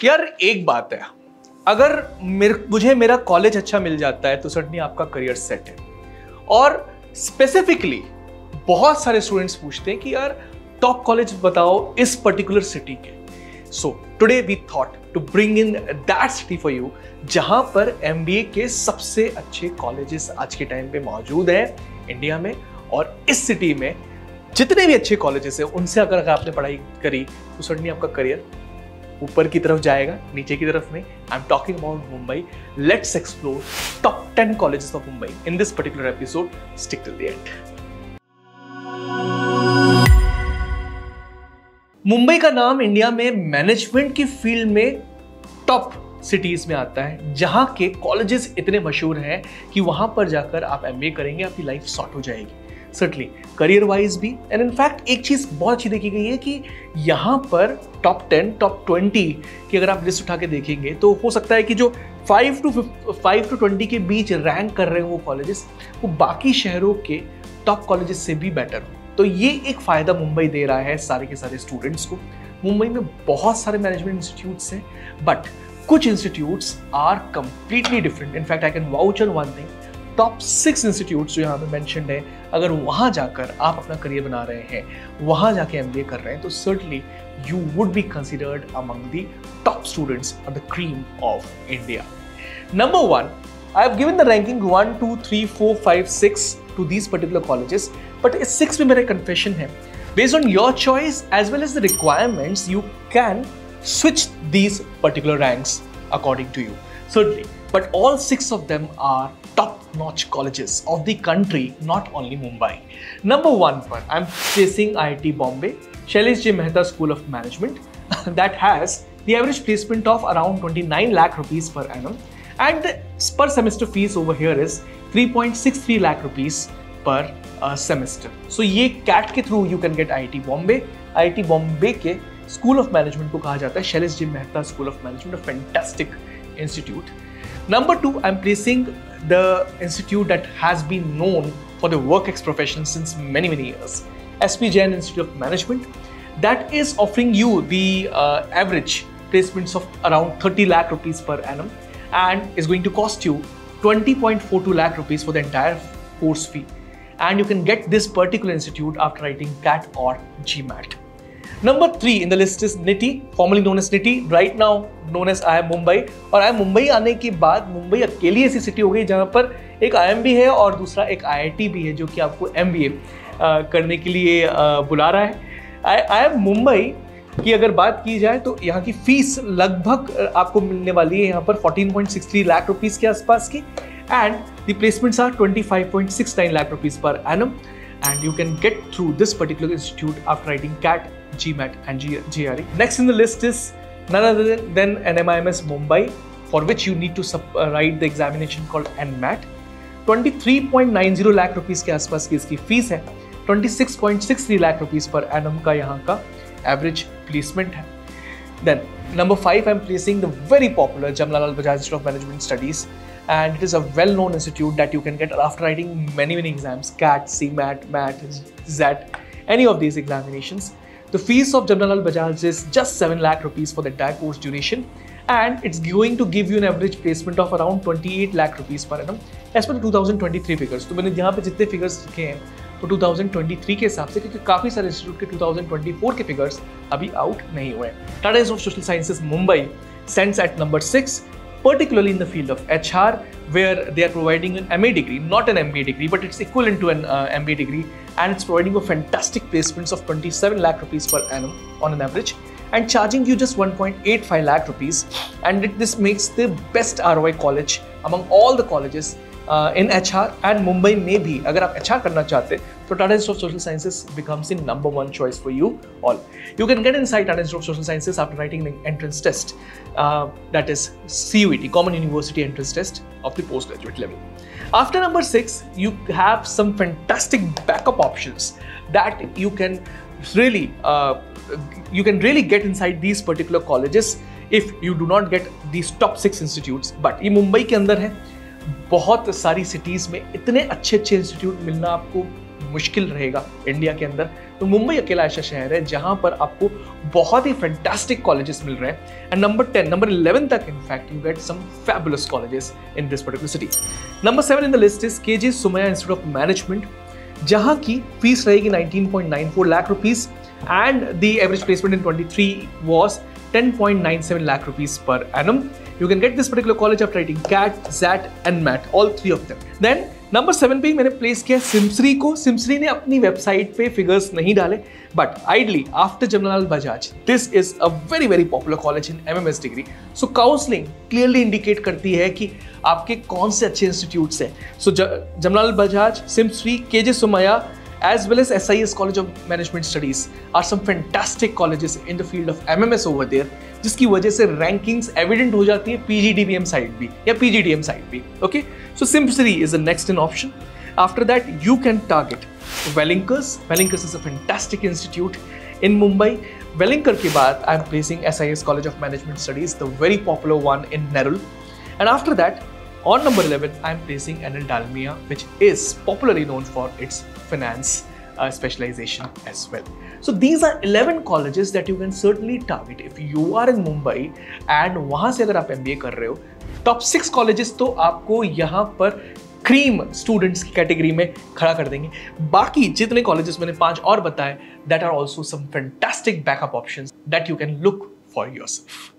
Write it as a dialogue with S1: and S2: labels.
S1: यार एक बात है, अगर मुझे मेरा कॉलेज अच्छा मिल जाता है तो सर्टनली आपका करियर सेट है। और स्पेसिफिकली बहुत सारे स्टूडेंट्स पूछते हैं कि यार टॉप कॉलेज बताओ इस पर्टिकुलर सिटी के। So today we thought to bring in that city for you, जहां पर एमबीए के सबसे अच्छे कॉलेजेस आज के टाइम पे मौजूद हैं इंडिया में। और इस सिटी में जितने भी अच्छे कॉलेजेस हैं उनसे अगर आपने पढ़ाई करी तो सर्टनली आपका करियर ऊपर की तरफ जाएगा, नीचे की तरफ नहीं। I am talking about Mumbai. Let's explore top 10 colleges of Mumbai in this particular episode. Stick till the end. Mumbai का नाम इंडिया में मैनेजमेंट की फील्ड में टॉप सिटीज में आता है, जहां के कॉलेजेस इतने मशहूर हैं कि वहां पर जाकर आप एमबीए करेंगे, आपकी लाइफ सॉर्ट हो जाएगी सर्टनली करियर वाइज भी। एंड इनफैक्ट एक चीज बहुत अच्छी देखी गई है कि यहाँ पर टॉप 10 टॉप 20 की अगर आप लिस्ट उठा के देखेंगे तो हो सकता है कि जो 5 to 20 के बीच रैंक कर रहे हो वो कॉलेजेस, वो बाकी शहरों के टॉप कॉलेजेस से भी बेटर हो। तो ये एक फायदा मुंबई दे रहा है सारे के सारे स्टूडेंट्स को। मुंबई में बहुत सारे मैनेजमेंट इंस्टीट्यूट्स हैं, बट कुछ institutes are completely different. In fact I can vouch on one thing, top 6 institutes जो यहाँ पे मेंशन्ड है, अगर वहाँ जाकर आप अपना करियर बना रहे हैं, वहाँ जाके एमबीए कर रहे हैं, तो certainly you would be considered among the top students और the cream of India. Number 1, I have given the ranking 1, 2, 3, 4, 5, 6 to these particular colleges, but इस 6 में मेरा confession है, based on your choice as well as the requirements, you can switch these particular ranks according to you, certainly. But all 6 of them are top-notch colleges of the country, not only Mumbai. Number 1 पर I'm placing IIT Bombay, Shailesh J Mehta School of Management, that has the average placement of around 29 lakh rupees per annum, and the per semester fees over here is 3.63 lakh rupees per semester. So ये CAT के through you can get IIT Bombay. IIT Bombay के School of Management को कहा जाता है Shailesh J Mehta School of Management, a fantastic institute. Number 2, I'm placing the institute that has been known for the work X profession since many years, SP Jain Institute of Management, that is offering you the average placements of around 30 lakh rupees per annum and is going to cost you 20.42 lakh rupees for the entire course fee. And you can get this particular institute after writing CAT or GMAT. Number 3 in the list is NITI, formerly known as NITI, right now known as IIM Mumbai. और IIM Mumbai आने के बाद मुंबई अकेली ऐसी city हो गई जहाँ पर एक IIM भी है और दूसरा एक IIT भी है जो कि आपको MBA करने के लिए बुला रहा है। IIM Mumbai की अगर बात की जाए तो यहाँ की फीस लगभग आपको मिलने वाली है यहाँ पर 14.63 लाख रुपीस के आसपास की, and the placements are 25.69 lakh rupees per annum, and you can get through this particular institute after writing CAT, GMAT and GRE. Next in the list is none other than NMIMS Mumbai, for which you need to write the examination called NMAT. 23.90 lakh rupees के आसपास की इसकी fees है, 26.63 lakh rupees per annum का यहाँ का average placement है. Then number 5, I'm placing the very popular Jamnalal Bajaj Institute of Management Studies, and it is a well-known institute that you can get after writing many exams, CAT, CMAT, MAT, ZAT, any of these examinations. The fees of Jamnalal Bajaj is just 7 lakh rupees for the entire course duration, and it's going to give you an average placement of around 28 lakh rupees per annum as per the 2023 figures. तो मैंने यहाँ पे जितने figures लिखे हैं वो 2023 के हिसाब से, क्योंकि काफ़ी सारे इंस्टीट्यूट के 2024 के फिगर्स अभी आउट नहीं हुए। Tata institute of social sciences Mumbai stands at number 6, particularly in the field of HR, where they are providing an MA degree, not an MBA degree, but it's equivalent to an MBA degree, and it's providing a fantastic placements of 27 lakh rupees per annum on an average, and charging you just 1.85 lakh rupees, and this makes the best ROI college among all the colleges in HR, and Mumbai में भी अगर आप HR करना चाहते तो Tata Institute of Social Sciences becomes the number 1 choice for you all. You can get inside Tata Institute of Social Sciences after writing the entrance test, that is CUET, Common University Entrance Test of the postgraduate level. After number 6, you have some fantastic backup options that you can really get inside these particular colleges if you do not get these top 6 institutes. But ये मुंबई के अंदर है, बहुत सारी cities में इतने अच्छे institute मिलना आपको मुश्किल रहेगा इंडिया के अंदर, तो मुंबई अकेला ऐसा शहर है जहां पर आपको बहुत ही फैंटास्टिक कॉलेजेस मिल रहे हैं। एंड नंबर 11 तक in fact you get some fabulous colleges in this particular city. Number 7 in the list is K J Somaiya institute of management, जहां की फीस रहेगी 19.94 lakh rupees and the average placement in 23 was 10.97 lakh rupees per annum. You can get this particular college after writing CAT, ZAT and MAT, all three of them. Then number 7 पे मैंने place किया सिमसरी को। सिमसरी ने अपनी website पे figures नहीं डाले, but ideally after Jamnalal Bajaj this is a very very popular college in MMS degree. So counselling clearly indicate करती है कि आपके कौन से अच्छे इंस्टीट्यूट्स हैं। So Jamnalal Bajaj, SIMSREE, KJ Somaiya as well as SIS College of Management Studies are some fantastic colleges in the field of MMS over there, जिसकी वजह से रैंकिंग्स एविडेंट हो जाती है PGDBM साइड भी या PGDM साइड भी। Okay, so SIMSREE is the next in option. After that you can target Welingkars. Welingkars is a fantastic institute in Mumbai. Welingkar के बाद I am placing SIS College of Management Studies, the very popular one in Nerul. And after that, on number 11, I am placing NL Dalmia, which is popularly known for its finance specialization as well. So these are 11 colleges that you can certainly target if you are in Mumbai and वहाँ से अगर आप MBA कर रहे हो। Top 6 colleges तो आपको यहाँ पर क्रीम स्टूडेंट्स की कैटेगरी में खड़ा कर देंगे। बाकी जितने कॉलेजेस मैंने 5 और बताए, that are also some fantastic backup options that you can look for yourself.